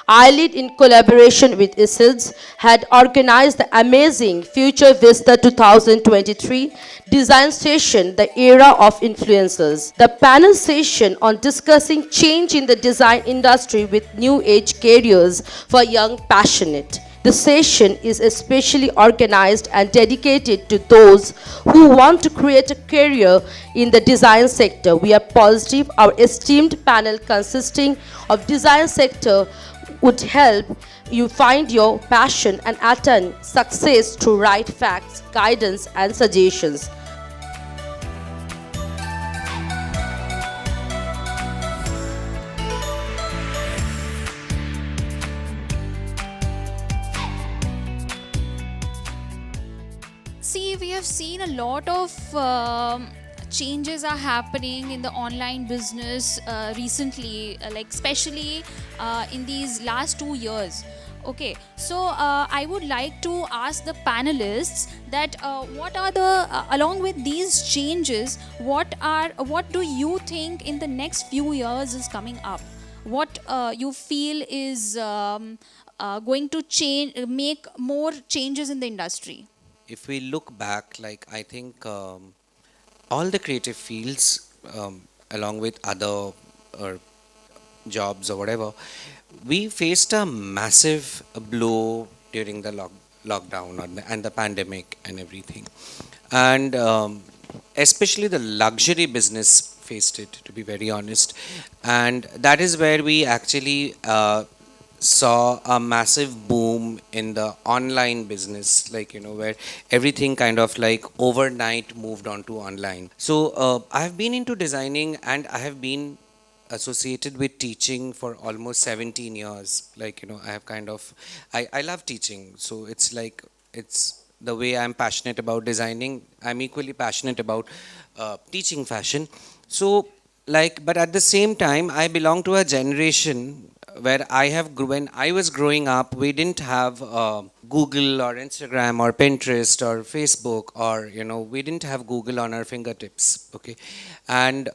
iLEAD, in collaboration with ISIDS, had organized the amazing Future Vista 2023 design session, The Era of Influencers. The panel session on discussing change in the design industry with new age careers for young passionate. The session is especially organized and dedicated to those who want to create a career in the design sector. We are positive our esteemed panel consisting of design sector would help you find your passion and attain success through right facts, guidance, and suggestions. See, we have seen a lot of changes are happening in the online business recently, like especially in these last 2 years. Okay, so I would like to ask the panelists that what are the along with these changes, what do you think in the next few years is coming up? What you feel is going to change, make more changes in the industry? If we look back, like I think all the creative fields, along with other or jobs or whatever, we faced a massive blow during the lockdown and the pandemic and everything. And especially the luxury business faced it, to be very honest. And that is where we actually saw a massive boom in the online business, like, where everything kind of like overnight moved on to online. So I have been into designing and I have been associated with teaching for almost 17 years. Like, I have kind of, I love teaching. So it's like, it's the way I'm passionate about designing, I'm equally passionate about teaching fashion. So, like, but at the same time, I belong to a generation where when I was growing up, we didn't have Google or Instagram or Pinterest or Facebook, or we didn't have Google on our fingertips. Okay, and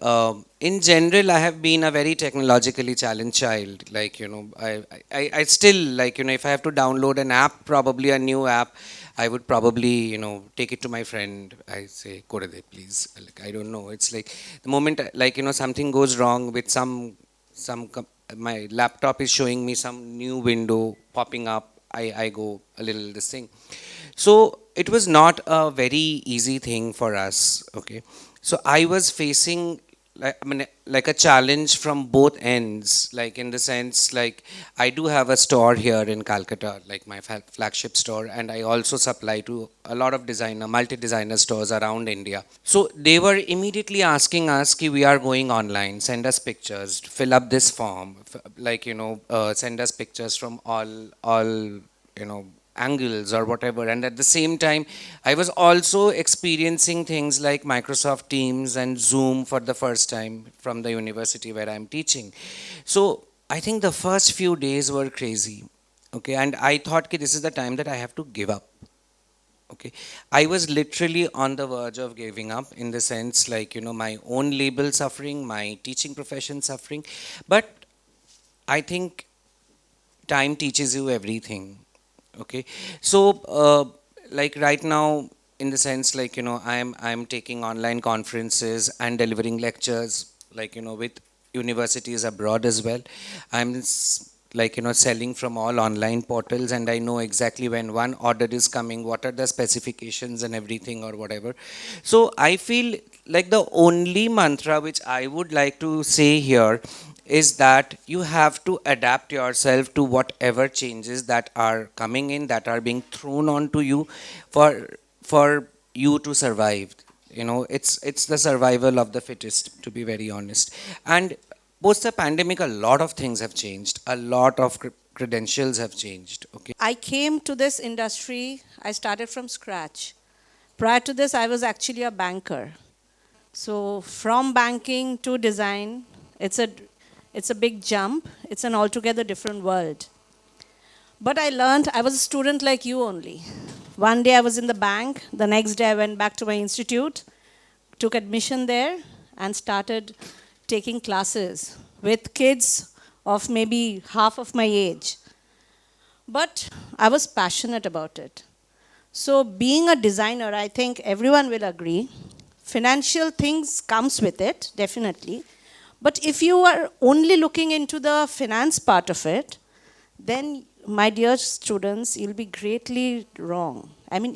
in general, I have been a very technologically challenged child. Like, I still, like, if I have to download an app, probably a new app, I would probably, take it to my friend. I say, Korade, please. Like, I don't know. It's like the moment, like, something goes wrong with my laptop is showing me some new window popping up. I go a little this thing. So it was not a very easy thing for us. Okay. So I was facing, like, I mean, like a challenge from both ends, like in the sense, like, I do have a store here in Calcutta, like my flagship store, and I also supply to a lot of multi-designer stores around India. So they were immediately asking us, ki, we are going online, send us pictures, fill up this form, like, send us pictures from all, angles or whatever. And at the same time, I was also experiencing things like Microsoft Teams and Zoom for the first time from the university where I'm teaching. So I think the first few days were crazy. Okay, and I thought, okay, this is the time that I have to give up. Okay, I was literally on the verge of giving up, in the sense, like, my own label suffering, my teaching profession suffering. But I think time teaches you everything. Okay, so like right now, in the sense, like, I'm taking online conferences and delivering lectures, like, with universities abroad as well. I'm like, selling from all online portals, and I know exactly when one order is coming, what are the specifications and everything or whatever. So I feel like the only mantra which I would like to say here is that you have to adapt yourself to whatever changes that are coming in, that are being thrown onto you, for you to survive. It's the survival of the fittest, to be very honest. And post the pandemic, a lot of things have changed, a lot of credentials have changed. Okay. I came to this industry, I started from scratch. Prior to this, I was actually a banker. So from banking to design, it's a big jump. It's an altogether different world. But I learned, I was a student like you only. One day I was in the bank, the next day I went back to my institute, took admission there, and started taking classes with kids of maybe half of my age. But I was passionate about it. So being a designer, I think everyone will agree, financial things comes with it, definitely. But if you are only looking into the finance part of it, then my dear students, you'll be greatly wrong. I mean,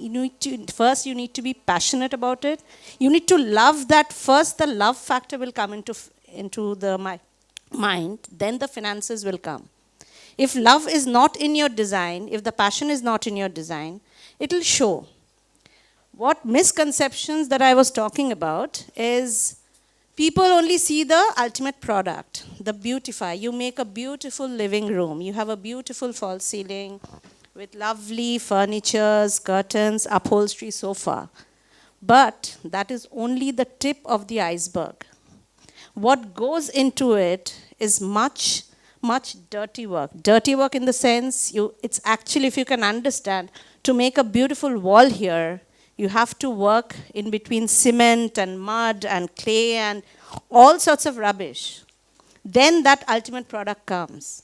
first you need to be passionate about it. You need to love that first. The love factor will come into the mind. Then the finances will come. If love is not in your design, if the passion is not in your design, it will show. What misconceptions that I was talking about is people only see the ultimate product, the beautify. You make a beautiful living room. You have a beautiful false ceiling with lovely furnitures, curtains, upholstery, sofa. But that is only the tip of the iceberg. What goes into it is much dirty work. Dirty work in the sense, it's actually, if you can understand, to make a beautiful wall here, you have to work in between cement and mud and clay and all sorts of rubbish. Then that ultimate product comes.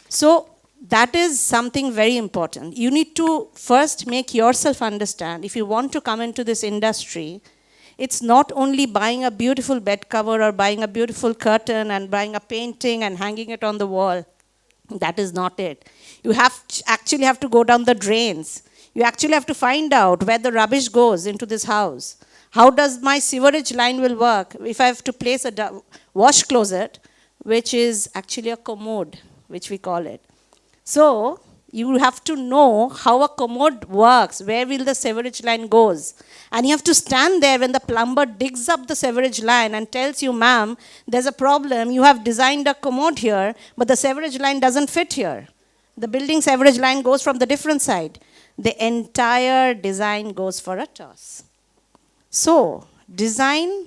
So that is something very important. You need to first make yourself understand, if you want to come into this industry, it's not only buying a beautiful bed cover or buying a beautiful curtain and buying a painting and hanging it on the wall. That is not it. You actually have to go down the drains. You actually have to find out where the rubbish goes into this house. How does my sewerage line will work if I have to place a wash closet, which is actually a commode, which we call it. So you have to know how a commode works, where will the sewerage line goes. And you have to stand there when the plumber digs up the sewerage line and tells you, ma'am, there's a problem. You have designed a commode here, but the sewerage line doesn't fit here. The building sewerage line goes from the different side. The entire design goes for a toss. So design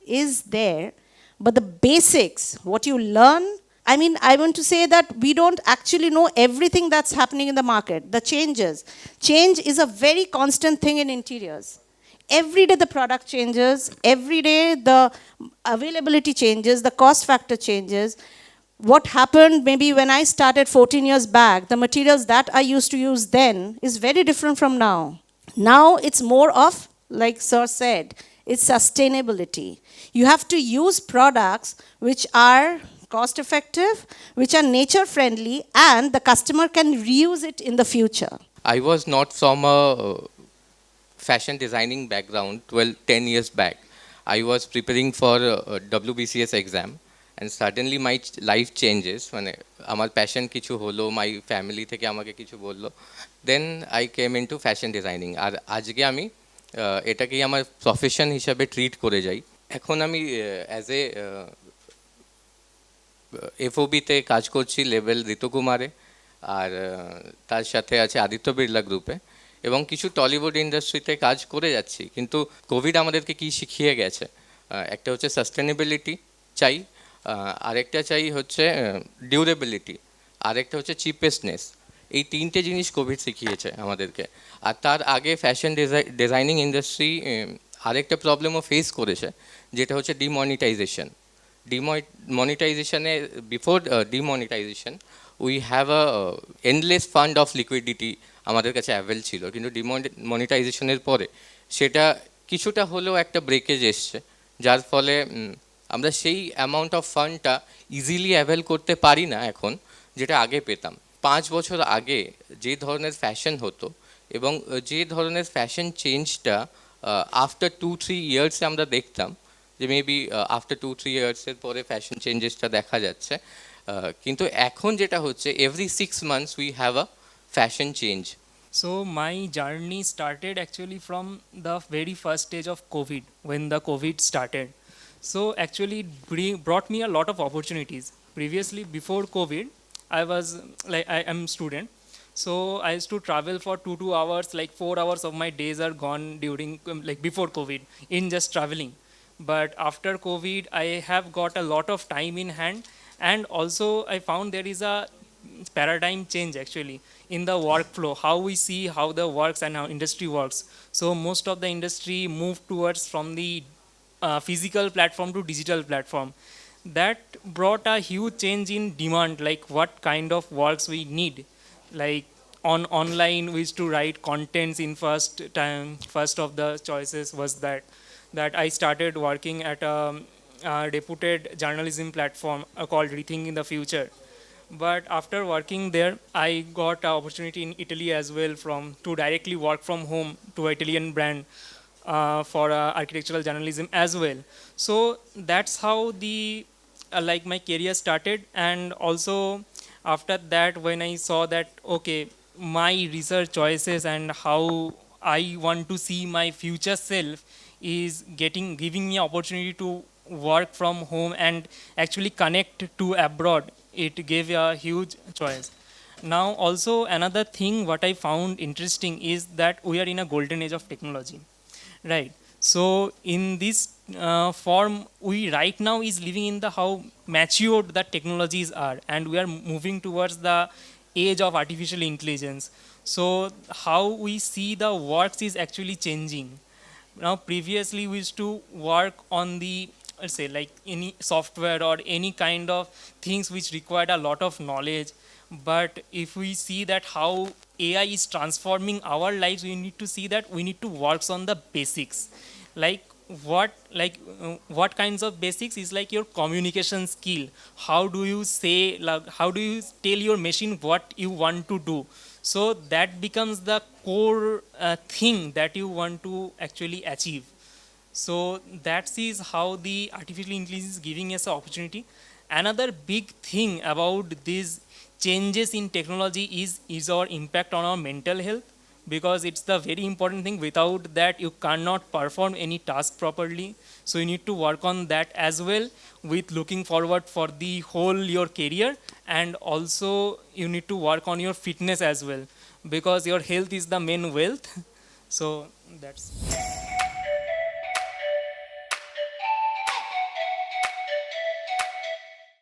is there, but the basics, what you learn, I mean, I want to say that we don't actually know everything that's happening in the market, the changes. Change is a very constant thing in interiors. Every day the product changes, every day the availability changes, the cost factor changes. What happened maybe when I started 14 years back, the materials that I used to use then is very different from now. Now it's more of, like Sir said, it's sustainability. You have to use products which are cost effective, which are nature friendly, and the customer can reuse it in the future. I was not from a fashion designing background 10 years back. I was preparing for a WBCS exam, and suddenly my life changes. মানে আমার passion কিছু হলো, my family থেকে আমাকে কিছু বললো, then I came into fashion designing. আর আজকে আমি এটাকেই আমার প্রফেশন হিসাবে ট্রিট করে যাই। এখন আমি অ্যাজ এ এফওবিতে কাজ করছি লেভেল ঋতুকুমারে, আর তার সাথে আছে আদিত্য বিড়লা গ্রুপে, এবং কিছু টলিউড ইন্ডাস্ট্রিতে কাজ করে যাচ্ছি। কিন্তু কোভিড আমাদেরকে কি শিখিয়ে গেছে, একটা হচ্ছে সাস্টেনেবিলিটি চাই, আরেকটা চাই হচ্ছে ডিউরেবিলিটি, আরেকটা হচ্ছে চিপেস্টনেস। এই তিনটে জিনিস কোভিড শিখিয়েছে আমাদেরকে। আর তার আগে ফ্যাশন ডিজাইনিং ইন্ডাস্ট্রি আরেকটা প্রবলেমও ফেস করেছে, যেটা হচ্ছে ডিমনিটাইজেশন। ডিমনিটাইজেশনে before demonetisation we have a endless fund of liquidity আমাদের কাছে অ্যাভেল ছিল, কিন্তু ডিমনিটাইজেশনের পরে সেটা কিছুটা হলেও একটা ব্রেকেজ এসছে, যার ফলে আমরা সেই অ্যামাউন্ট অফ ফান্ডটা ইজিলি অ্যাভেল করতে পারি না এখন, যেটা আগে পেতাম। 5 বছর আগে যে ধরনের ফ্যাশন হতো এবং যে ধরনের ফ্যাশন চেঞ্জটা আফটার 2-3 ইয়ার্সে আমরা দেখতাম, যে মেবি আফটার 2-3 ইয়ার্সের পরে ফ্যাশন চেঞ্জেসটা দেখা যাচ্ছে, কিন্তু এখন যেটা হচ্ছে every 6 months we have a fashion change. So my journey started actually from the very first stage of COVID, when the COVID started. So actually it brought me a lot of opportunities. Previously, before COVID, I was like, I am student. So I used to travel for 2 hours, like 4 hours of my days are gone during, like before COVID, in just traveling. But after COVID, I have got a lot of time in hand. And also I found there is a paradigm change actually in the workflow, how we see how the works and how industry works. So most of the industry moved towards from the physical platform to digital platform. That brought a huge change in demand, like what kind of works we need. like on online we used to write contents in first time. First of the choices was that I started working at a reputed journalism platform called Rethinking the Future. But after working there, I got an opportunity in Italy as well from to directly work from home to Italian brand for architectural journalism as well. So that's how the like my career started. And also after that, when I saw that okay, my research choices and how I want to see my future self is giving me opportunity to work from home and actually connect to abroad. It gave a huge choice. Now also another thing what I found interesting is that we are in a golden age of technology, right? So in this form, we right now is living in the how matured the technologies are, and we are moving towards the age of artificial intelligence. So how we see the works is actually changing. Now previously we used to work on the, let's say, like any software or any kind of things which required a lot of knowledge. But if we see that how AI is transforming our lives, we need to see that we need to work on the basics. Like what kinds of basics is like your communication skill. How do you say, like, how do you tell your machine what you want to do? So that becomes the core thing that you want to actually achieve. So that is how the artificial intelligence is giving us an opportunity. Another big thing about these changes in technology is our impact on our mental health, because it's the very important thing. Without that you cannot perform any task properly. So you need to work on that as well, with looking forward for the whole your career. And also you need to work on your fitness as well, because your health is the main wealth. So that's